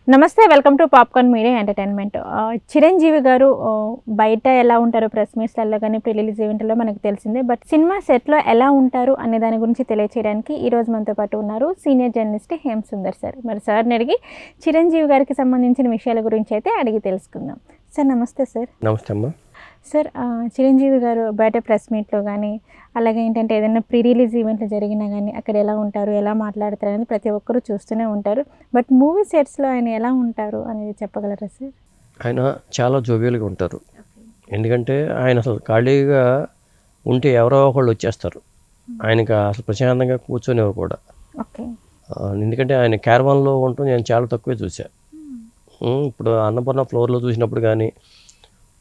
నమస్తే, welcome to popcorn media entertainment. Chiranjeevi గారు బయట ఎలా ఉంటారో ప్రెస్ మీట్స్లలో కానీ ప్రీ రిలీజ్ ఈవెంట్లో మనకు తెలిసిందే. బట్ సినిమా సెట్లో ఎలా ఉంటారు అనే దాని గురించి తెలియచేయడానికి ఈరోజు మనతో పాటు ఉన్నారు senior journalist Hem Sundar sir. మరి సార్ని అడిగి చిరంజీవి గారికి సంబంధించిన విషయాల గురించి అయితే అడిగి తెలుసుకుందాం. సార్ నమస్తే. సార్ నమస్తే అమ్మా. సార్, చిరంజీవి గారు బయట ప్రెస్ మీట్లో కానీ అలాగే ఏంటంటే ఏదైనా ప్రీ రిలీజ్ ఈవెంట్లు జరిగినా కానీ అక్కడ ఎలా ఉంటారు, ఎలా మాట్లాడతారు అనేది ప్రతి ఒక్కరూ చూస్తూనే ఉంటారు. బట్ మూవీ సెట్స్లో ఆయన ఎలా ఉంటారు అనేది చెప్పగలరా సార్? ఆయన చాలా జోవియల్గా ఉంటారు. ఎందుకంటే ఆయన అసలు ఖాళీగా ఉంటే ఎవరో ఒకళ్ళు వచ్చేస్తారు. ఆయనకి అసలు ప్రశాంతంగా కూర్చొనేవారు కూడా. ఓకే. ఎందుకంటే ఆయన క్యారవాన్లో ఉండటం నేను చాలా తక్కువే చూశాను. ఇప్పుడు అన్నపూర్ణ ఫ్లోర్లో చూసినప్పుడు కానీ,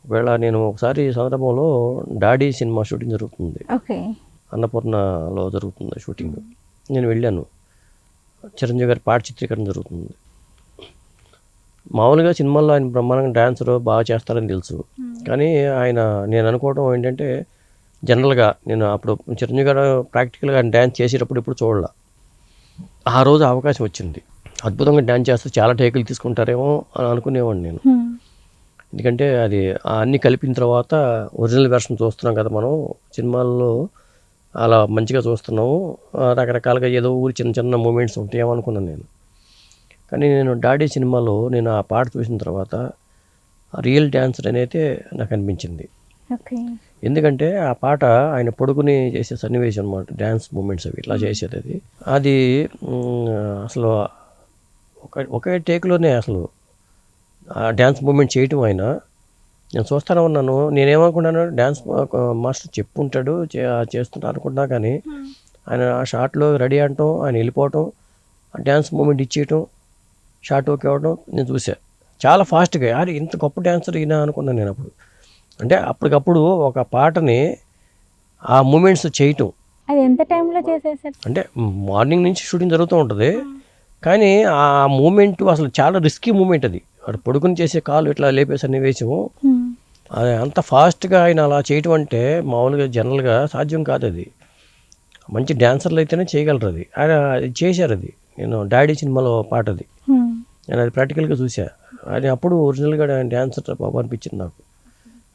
ఒకవేళ నేను ఒకసారి సందర్భంలో డాడీ సినిమా షూటింగ్ జరుగుతుంది, ఓకే, అన్నపూర్ణలో జరుగుతుంది షూటింగ్. నేను వెళ్ళాను. చిరంజీవి గారి పాట చిత్రీకరణ జరుగుతుంది. మామూలుగా సినిమాల్లో ఆయన బ్రహ్మాండంగా డ్యాన్సర్ బాగా చేస్తారని తెలుసు. కానీ నేను అనుకోవడం ఏంటంటే, జనరల్గా నేను అప్పుడు చిరంజీవి గారు ప్రాక్టికల్గా ఆయన డ్యాన్స్ చేసేటప్పుడు ఇప్పుడు చూడాల. ఆ రోజు అవకాశం వచ్చింది. అద్భుతంగా డ్యాన్స్ చేస్తే చాలా టేకులు తీసుకుంటారేమో అని అనుకునేవాడిని నేను. ఎందుకంటే అది అన్నీ కలిపిన తర్వాత ఒరిజినల్ వెర్షన్ చూస్తున్నాం కదా మనం సినిమాల్లో, అలా మంచిగా చూస్తున్నాము. రకరకాలుగా ఏదో ఊరి చిన్న చిన్న మూమెంట్స్ ఉంటాయేమో అనుకున్నాను నేను. కానీ నేను డాడీ సినిమాలో నేను ఆ పాట చూసిన తర్వాత రియల్ డ్యాన్సర్ అనేది నాకు అనిపించింది. ఎందుకంటే ఆ పాట ఆయన పడుకుని చేసే సన్నివేశం అనమాట, డ్యాన్స్ మూమెంట్స్ అవి ఇట్లా చేసేది. అది అసలు ఒకే టేక్లోనే అసలు ఆ డ్యాన్స్ మూమెంట్ చేయటం ఆయన నేను చూస్తూనే ఉన్నాను. నేనేమనుకున్నాను, డ్యాన్స్ మాస్టర్ చెప్పుంటాడు చేస్తుంటా అనుకుంటున్నా. కానీ ఆయన ఆ షాట్లో రెడీ అనటం, ఆయన వెళ్ళిపోవటం, ఆ డ్యాన్స్ మూమెంట్ ఇచ్చేయటం, షార్ట్ ఓకే అవ్వడం నేను చూసాను. చాలా ఫాస్ట్గా. యారు ఇంత గొప్ప డ్యాన్సర్ ఈయన అనుకున్నాను నేను అప్పుడు. అంటే అప్పటికప్పుడు ఒక పాటని ఆ మూమెంట్స్ చేయటం. అది ఎంత టైంలో చేసేసారు అంటే మార్నింగ్ నుంచి షూటింగ్ జరుగుతూ ఉంటుంది. కానీ ఆ మూమెంట్ అసలు చాలా రిస్కీ మూమెంట్. అది అక్కడ పడుకుని చేసే కాలు ఇట్లా లేపే సన్నివేశము, అది అంత ఫాస్ట్గా ఆయన అలా చేయటం అంటే మామూలుగా జనరల్గా సాధ్యం కాదు. అది మంచి డ్యాన్సర్లు అయితేనే చేయగలరు. అది ఆయన చేశారు. అది నేను డాడీ సినిమాలో పాట అది నేను అది ప్రాక్టికల్గా చూసా. అది అప్పుడు ఒరిజినల్గా డ్యాన్సర్ బాబు అనిపించింది నాకు.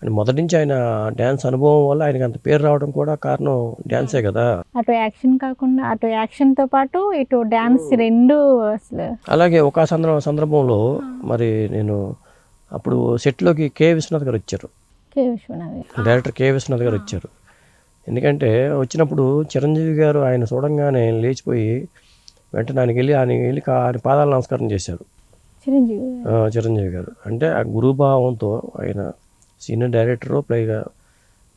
అని మొదటి నుంచి ఆయన డ్యాన్స్ అనుభవం వల్ల ఆయనకి అంత పేరు రావడం కూడా కారణం డ్యాన్సే కదా. అటు యాక్షన్ కాకుండా అటు యాక్షన్తో పాటు ఇటు డ్యాన్స్ రెండు అసలు. అలాగే ఒక సందర్భంలో మరి నేను అప్పుడు సెట్లోకి కె విశ్వనాథ్ గారు వచ్చారు. డైరెక్టర్ కె విశ్వనాథ్ గారు వచ్చారు. ఎందుకంటే వచ్చినప్పుడు చిరంజీవి గారు ఆయన చూడంగానే లేచిపోయి వెంటనే ఆయన పాదాల నమస్కారం చేశారు చిరంజీవి గారు. అంటే ఆ గురుభావంతో ఆయన సీనియర్ డైరెక్టరు, పైగా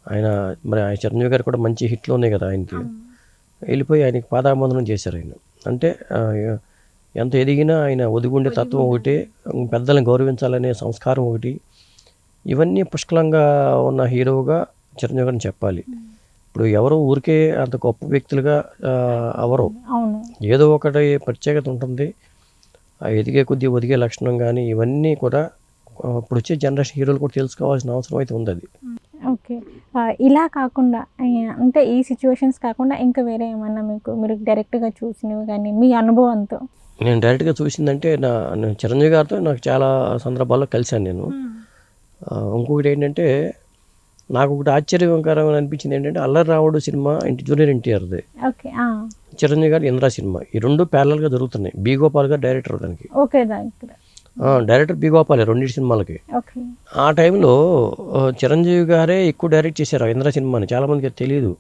ఆయన చిరంజీవి గారు కూడా మంచి హిట్లు ఉన్నాయి కదా ఆయనకి. వెళ్ళిపోయి ఆయనకి పాదాబంధనం చేశారు ఆయన. అంటే ఎంత ఎదిగినా ఆయన ఒదిగుండే తత్వం ఒకటి, పెద్దలను గౌరవించాలనే సంస్కారం ఒకటి, ఇవన్నీ పుష్కలంగా ఉన్న హీరోగా చిరంజీవి గారిని చెప్పాలి. ఇప్పుడు ఎవరు ఊరికే అంత గొప్ప వ్యక్తులుగా అవరు, ఏదో ఒకటి ప్రత్యేకత ఉంటుంది. ఆ ఎదిగే కొద్దీ ఒదిగే లక్షణం కానీ ఇవన్నీ కూడా ఇప్పుడు వచ్చే జనరేషన్ హీరోలు కూడా తెలుసుకోవాల్సిన అవసరం అయితే ఉంది. అది ఓకే. ఇలా కాకుండా అంటే ఈ సిచ్యువేషన్స్ కాకుండా ఇంకా వేరే ఏమన్నా మీరు డైరెక్ట్గా చూసినవి కానీ మీ అనుభవంతో? నేను డైరెక్ట్గా చూసిందంటే నేను చిరంజీవి గారితో నాకు చాలా సందర్భాల్లో కలిశాను నేను. ఇంకొకటి ఏంటంటే, నాకు ఒకటి ఆశ్చర్యకరంగా అనిపించింది ఏంటంటే, అల్లరి రావుడు సినిమా జూనియర్ ఎన్టీఆర్ది, చిరంజీవి గారి ఇంద్రా సినిమా, ఈ రెండు ప్యారలల్గా జరుగుతున్నాయి. బి గోపాల్ గారు డైరెక్టర్ దానికి. డైరెక్టర్ బి గోపాలే రెండింటి సినిమాలకి. ఆ టైంలో చిరంజీవి గారే ఎక్కువ డైరెక్ట్ చేశారు ఇంద్ర సినిమాని. చాలామందికి తెలియదు.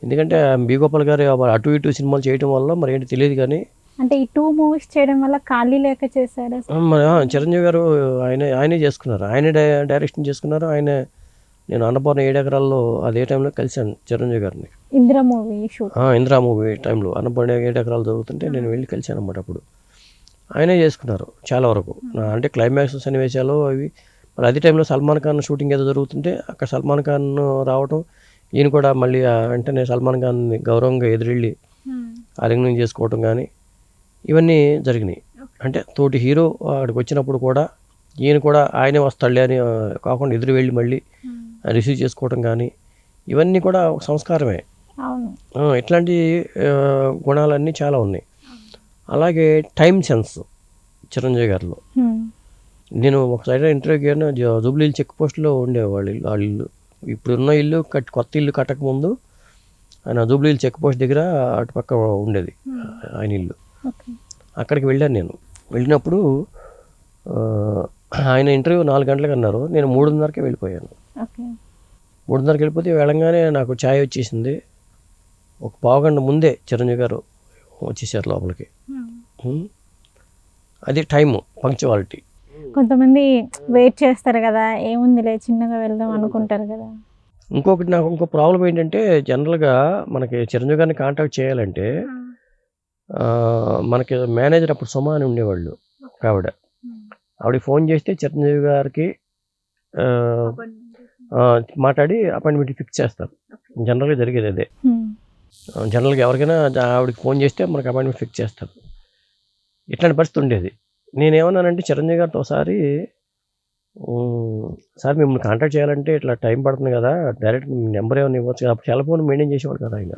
ఎందుకంటే బి గోపాల్ గారు అటు ఇటు సినిమాలు చేయడం వల్ల మరి ఏంటి తెలియదు. కానీ అంటే ఈ 2 మూవీస్ చేయడం వల్ల ఖాళీ లేక చేశారు. చిరంజీవి గారు ఆయనే చేసుకున్నారు, ఆయనే డైరెక్షన్ చేసుకున్నారు. నేను అన్నపూర్ణ 7 ఎకరాల్లో అదే టైంలో కలిశాను చిరంజీవి గారిని. ఇంద్రా మూవీ టైంలో అన్నపూర్ణ 7 ఎకరాలు జరుగుతుంటే నేను వెళ్ళి కలిశాను అన్నమాట. అప్పుడు ఆయనే చేసుకున్నారు చాలా వరకు. అంటే క్లైమాక్స్ సన్నివేశాలు అవి. మరి అదే టైంలో సల్మాన్ ఖాన్ షూటింగ్ ఏదో జరుగుతుంటే అక్కడ సల్మాన్ ఖాన్ రావటం, ఈయన కూడా మళ్ళీ వెంటనే సల్మాన్ ఖాన్ని గౌరవంగా ఎదురెళ్ళి ఆలింగనం చేసుకోవటం కానీ ఇవన్నీ జరిగినాయి. అంటే తోటి హీరో అక్కడికి వచ్చినప్పుడు కూడా ఈయన కూడా ఆయనే వస్తాడులే అని కాకుండా ఎదురు వెళ్ళి మళ్ళీ రిసీవ్ చేసుకోవటం కానీ ఇవన్నీ కూడా ఒక సంస్కారమే. ఇట్లాంటి గుణాలన్నీ చాలా ఉన్నాయి. అలాగే టైం సెన్స్, చిరంజీవి గారిలో. నేను ఒకసారి ఇంటర్వ్యూకి అయినా జూబ్లీ చెక్ పోస్ట్లో ఉండేవాళ్ళు వాళ్ళ ఇల్లు. ఇప్పుడున్న ఇల్లు కొత్త ఇల్లు కట్టకముందు ఆయన జూబ్లీ చెక్ పోస్ట్ దగ్గర అటుపక్క ఉండేది ఆయన ఇల్లు. అక్కడికి వెళ్ళాను నేను. వెళ్ళినప్పుడు ఆయన ఇంటర్వ్యూ 4 గంటలకు అన్నారు. నేను 3:30కే వెళ్ళిపోయాను. 3:30కి వెళ్ళిపోతే వెళ్ళంగానే నాకు ఛాయ్ వచ్చేసింది. ఒక పావుగంట ముందే చిరంజీవి గారు వచ్చేసారు లోపలికి. అది టైము, పంక్చువాలిటీ. కొంతమంది వెయిట్ చేస్తారు కదా, ఏముందిలే చిన్నగా వెళ్దాం అనుకుంటారు కదా. ఇంకొకటి నాకు ఇంకో ప్రాబ్లం ఏంటంటే, జనరల్గా మనకి చిరంజీవి గారిని కాంటాక్ట్ చేయాలంటే మనకి మేనేజర్ అప్పుడు సుమా అని ఉండేవాళ్ళు ఆవిడ ఫోన్ చేస్తే చిరంజీవి గారికి మాట్లాడి అపాయింట్మెంట్ ఫిక్స్ చేస్తారు. జనరల్గా జరిగేది అదే. జనరల్గా ఎవరికైనా ఆవిడకి ఫోన్ చేస్తే మనకు అపాయింట్మెంట్ ఫిక్స్ చేస్తారు. ఇట్లాంటి పరిస్థితి ఉండేది. నేనేమన్నానంటే చిరంజీవి గారితో ఒకసారి, సార్ మిమ్మల్ని కాంటాక్ట్ చేయాలంటే ఇట్లా టైం పడుతుంది కదా, డైరెక్ట్ నెంబర్ ఏమైనా ఇవ్వచ్చు కదా. అప్పుడు సెల్ ఫోన్ మెయింటైన్ చేసేవాడు కదా ఆయన.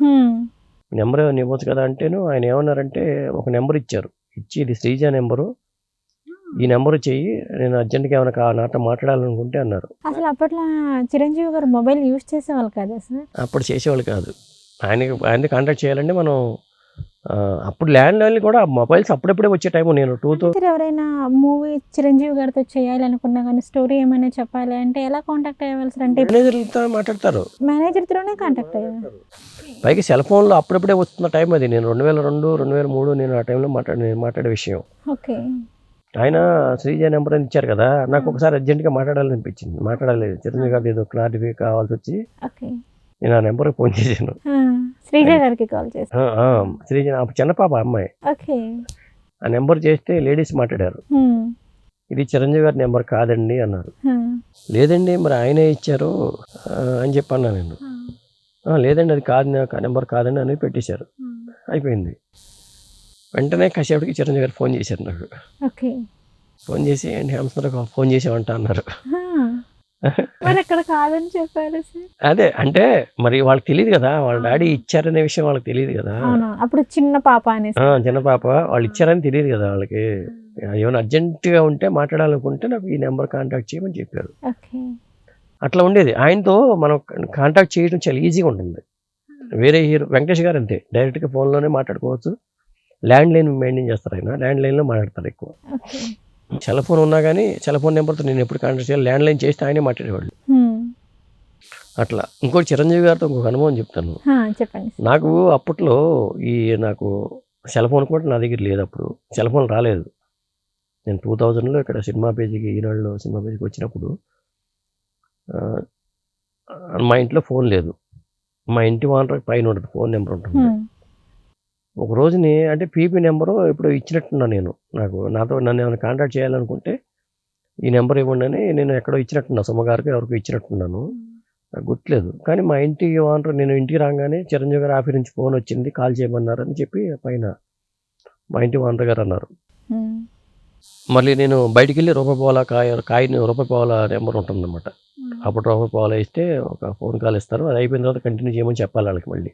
నెంబర్ ఏమైనా ఇవ్వచ్చు కదా అంటేను ఆయన ఏమన్నారంటే ఒక నెంబర్ ఇచ్చారు. ఇచ్చి ఇది శ్రీజ నెంబరు, ఈ నెంబరు చెయ్యి, నేను అర్జెంట్గా ఏమైనా నాతో మాట్లాడాలనుకుంటే అన్నారు. అసలు అప్పట్లో చిరంజీవి గారు మొబైల్ యూజ్ చేసేవాళ్ళు కదా సార్? అప్పుడు చేసేవాళ్ళు కాదు. ఆయన కాంటాక్ట్ చేయాలంటే మనం అప్పుడు ల్యాండ్ లైన్లు కూడా మొబైల్స్ అప్పుడప్పుడే వచ్చే టైము. నేను 2000 ఎవరైనా మూవీ చిరంజీవి గారితో చేయాలనుకున్నా కానీ స్టోరీ ఏమైనా చెప్పాలి అంటే ఎలా కాంటాక్ట్ అయ్యవలసి అంటే మేనేజర్లతో మాట్లాడతారు. మేనేజర్ త్రూనే కాంటాక్ట్ అయ్యారు. పైకి సెల్ ఫోన్లో అప్పుడప్పుడే వస్తున్న టైం అది. నేను 2002, 2003 నేను ఆ టైంలో మాట్లాడే విషయం. ఓకే. ఆయన శ్రీజ నెంబర్ అని ఇచ్చారు కదా, నాకు ఒకసారి అర్జెంట్గా మాట్లాడాలనిపించింది. మాట్లాడలేదు. చిరంజీవి గారి ఏదో క్లారిఫై కావాల్సి వచ్చి నేను ఆ నెంబర్కి ఫోన్ చేశాను. శ్రీజ గారికి కాల్ చేశాను. శ్రీజ చిన్న పాప అమ్మాయి. ఆ నెంబర్ చేస్తే లేడీస్ మాట్లాడారు. ఇది చిరంజీవి గారి నెంబర్ కాదండి అన్నారు. లేదండి మరి ఆయనే ఇచ్చారు అని చెప్పన్నా నేను. లేదండి అది కాదు, నెంబర్ కాదండి అని పెట్టేశారు. అయిపోయింది. వెంటనే కాసేపటికి చిరంజీవి గారు ఫోన్ చేశారు నాకు. ఫోన్ చేసి ఏంటి హంసరావు ఫోన్ చేసామంట అన్నారు. అదే అంటే మరి వాళ్ళకి తెలియదు కదా, వాళ్ళ డాడీ ఇచ్చారనే విషయం వాళ్ళకి తెలియదు కదా. అప్పుడు చిన్న పాప వాళ్ళు ఇచ్చారని తెలియదు కదా వాళ్ళకి. ఏమైనా అర్జెంటుగా ఉంటే మాట్లాడాలనుకుంటే నాకు ఈ నెంబర్ కాంటాక్ట్ చేయమని చెప్పారు. అట్లా ఉండేది. ఆయనతో మనం కాంటాక్ట్ చేయడం చాలా ఈజీగా ఉంటుంది. వేరే హీరో వెంకటేష్ గారు అంతే, డైరెక్ట్గా ఫోన్లోనే మాట్లాడుకోవచ్చు. ల్యాండ్ లైన్ మెయింటైన్ చేస్తారు ఆయన, ల్యాండ్ లైన్లో మాట్లాడతారు ఎక్కువ. సెల్ ఫోన్ ఉన్నా కానీ సెల్ ఫోన్ నెంబర్తో నేను ఎప్పుడు కాంటాక్ట్ చేయాలి, ల్యాండ్ లైన్ చేస్తే ఆయనే మాట్లాడేవాళ్ళు. అట్లా. ఇంకోటి చిరంజీవి గారితో ఇంకొక అనుభవం చెప్తాను. నాకు అప్పట్లో నాకు సెల్ ఫోన్ కూడా నా దగ్గర లేదు. అప్పుడు సెల్ ఫోన్ రాలేదు. నేను 2000లో ఇక్కడ సినిమా పేజీకి, ఈనాడులో సినిమా పేజీకి వచ్చినప్పుడు మా ఇంట్లో ఫోన్ లేదు. మా ఇంటి ఓనర్ పైన ఉంటుంది, ఫోన్ నెంబర్ ఉంటుంది. ఒక రోజుని అంటే పీపీ నెంబరు ఇప్పుడు ఇచ్చినట్టున్నాను నేను. నాతో నన్ను ఏమైనా కాంటాక్ట్ చేయాలనుకుంటే ఈ నెంబర్ ఇవ్వండి అని నేను ఎక్కడో ఇచ్చినట్టున్నా, సుమ్మగారికి ఎవరికో ఇచ్చినట్టున్నాను, నాకు గుర్తులేదు. కానీ మా ఇంటి ఓనర్ నేను ఇంటికి రాగానే చిరంజీవి గారు ఆఫీస్ నుంచి ఫోన్ వచ్చింది, కాల్ చేయమన్నారు అని చెప్పి పైన మా ఇంటి ఓనర్ గారు అన్నారు. మళ్ళీ నేను బయటికి వెళ్ళి కాయిని రూపాయి నెంబర్ ఉంటుందన్నమాట. అప్పుడు రూపాయి ఇస్తే ఒక ఫోన్ కాల్ ఇస్తారు. అది అయిపోయిన తర్వాత కంటిన్యూ చేయమని చెప్పాలి వాళ్ళకి. మళ్ళీ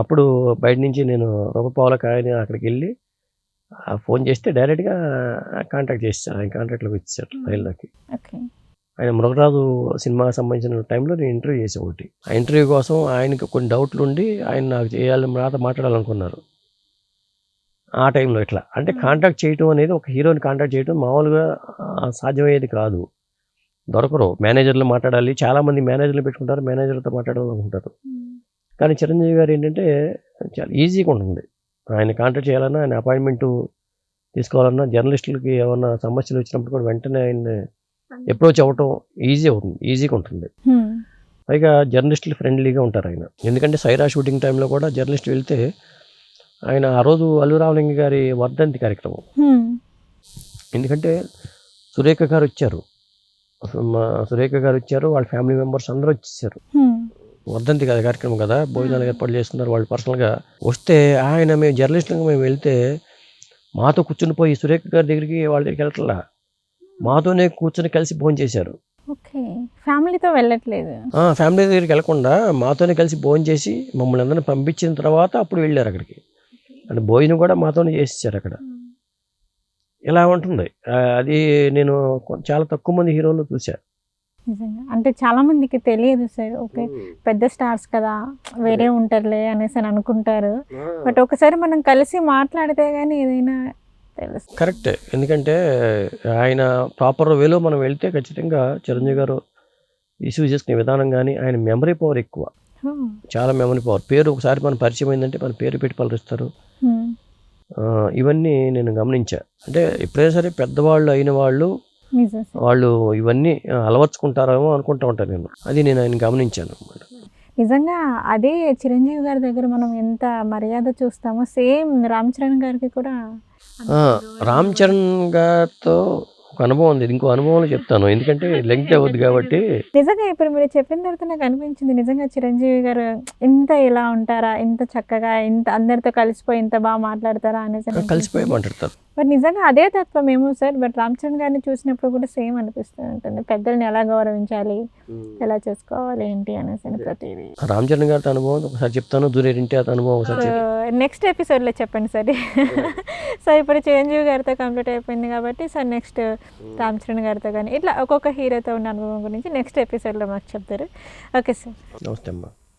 అప్పుడు బయట నుంచి నేను రూపాయి కాయని అక్కడికి వెళ్ళి ఫోన్ చేస్తే డైరెక్ట్గా కాంటాక్ట్ చేస్తాను. ఆయన కాంటాక్ట్లోకి ఇచ్చారు రైల్లోకి. ఆయన మృగరాజు సినిమాకి సంబంధించిన టైంలో నేను ఇంటర్వ్యూ చేసే ఒకటి. ఆ ఇంటర్వ్యూ కోసం ఆయనకి కొన్ని డౌట్లు ఉండి ఆయన నాకు నాతో మాట్లాడాలనుకున్నారు. ఆ టైంలో ఇట్లా అంటే కాంటాక్ట్ చేయటం అనేది, ఒక హీరోని కాంటాక్ట్ చేయడం మామూలుగా సాధ్యమయ్యేది కాదు. దొరకరు. మేనేజర్లు మాట్లాడాలి, చాలామంది మేనేజర్లు పెట్టుకుంటారు, మేనేజర్లతో మాట్లాడాలనుకుంటారు. కానీ చిరంజీవి గారు ఏంటంటే చాలా ఈజీగా ఉంటుంది. ఆయన కాంటాక్ట్ చేయాలన్నా, ఆయన అపాయింట్మెంటు తీసుకోవాలన్నా, జర్నలిస్టులకి ఏమన్నా సమస్యలు వచ్చినప్పుడు కూడా వెంటనే ఆయన అప్రోచ్ అవ్వటం ఈజీగా ఉంటుంది. పైగా జర్నలిస్టులు ఫ్రెండ్లీగా ఉంటారు ఆయన. ఎందుకంటే సైరా షూటింగ్ టైంలో కూడా జర్నలిస్ట్ వెళ్తే ఆయన ఆ రోజు అల్లు రామలింగ గారి వర్ధంతి కార్యక్రమం. ఎందుకంటే సురేఖ గారు వచ్చారు, వాళ్ళ ఫ్యామిలీ మెంబర్స్ అందరూ వచ్చేసారు. వర్ధంతి కదా కార్యక్రమం కదా, భోజనాలు ఏర్పాటు చేస్తున్నారు వాళ్ళు పర్సనల్గా. వస్తే ఆయన మేము జర్నలిస్టులుగా మేము వెళ్తే మాతో కూర్చుని పోయి సురేఖ గారి దగ్గరికి వాళ్ళ దగ్గరికి వెళ్ళట్లా, మాతోనే కూర్చొని కలిసి భోజనం చేశారు. ఫ్యామిలీతో వెళ్ళట్లేదు. ఫ్యామిలీ దగ్గరికి వెళ్ళకుండా మాతోనే కలిసి భోజనం చేసి మమ్మల్ని అందరినీ పంపించిన తర్వాత అప్పుడు వెళ్ళారు అక్కడికి. అంటే భోజనం కూడా మాతోనే చేసేసారు అక్కడ. ఇలా ఉంటుంది. అది నేను చాలా తక్కువ మంది హీరోలు చూసా. నిజంగా అంటే చాలా మందికి తెలియదు సార్. ఓకే, పెద్ద స్టార్స్ కదా, వేరే ఉంటారులే అనేసి అని అనుకుంటారు. బట్ ఒకసారి మనం కలిసి మాట్లాడితే కానీ ఏదైనా తెలుసు. కరెక్టే. ఎందుకంటే ఆయన ప్రాపర్ వేలో మనం వెళ్తే ఖచ్చితంగా చిరంజీవి గారు రిసీవ్ చేసుకునే విధానం కానీ, ఆయన మెమరీ పవర్ ఎక్కువ, చాలా మెమరీ పవర్. పేరు ఒకసారి మన పరిచయం అయిందంటే మన పేరు పెట్టి పలకరిస్తారు. ఇవన్నీ నేను గమనించా. అంటే ఎప్పుడైనా సరే పెద్దవాళ్ళు అయిన వాళ్ళు నిజం సార్. వాళ్ళు ఇవన్నీ అలవర్చుకుంటారేమో అనుకుంటూ ఉంటాను నేను. అది నేను ఆయన గమనించాను అన్నమాట. నిజంగా అదే చిరంజీవి గారి దగ్గర మనం ఎంత మర్యాద చూస్తామో సేమ్ రామ్ చరణ్ గారికి కూడా రామ్ చరణ్ గారితో ఒక అనుభవం ఉంది. ఇంకో అనుభవంలో చెప్తాను, ఎందుకంటే లెంగ్త్ అవ్వద్దు కాబట్టి. నిజంగా ఇప్పుడు మీరు చెప్పిన తర్వాత నాకు అనిపించింది, నిజంగా చిరంజీవి గారు ఇంత ఇలా ఉంటారా, ఇంత చక్కగా, ఇంత అందరితో కలిసిపోయి ఇంత బాగా మాట్లాడతారా అనేసి కలిసిపోయి మాట్లాడతారు. బట్ నిజంగా అదే తత్వం ఏమో సార్. బట్ రామ్ చరణ్ గారిని చూసినప్పుడు కూడా సేమ్ అనిపిస్తూ ఉంటుంది, పెద్దల్ని ఎలా గౌరవించాలి, ఎలా చేసుకోవాలి ఏంటి అనేసి ప్రతిదీ. రామ్ చరణ్ గారి అనుభవం ఒకసారి చెప్తాను, దూరేరింటి అతని అనుభవం ఒకసారి నెక్స్ట్ ఎపిసోడ్లో చెప్పండి సార్. సో ఇప్పుడు చిరంజీవి గారితో కంప్లీట్ అయిపోయింది కాబట్టి సార్ నెక్స్ట్ రామ్ చరణ్ గారితో కానీ ఇట్లా ఒక్కొక్క హీరోతో ఉన్న అనుభవం గురించి నెక్స్ట్ ఎపిసోడ్లో మాకు చెప్తారు. Okay sir. నమస్తే అమ్మా.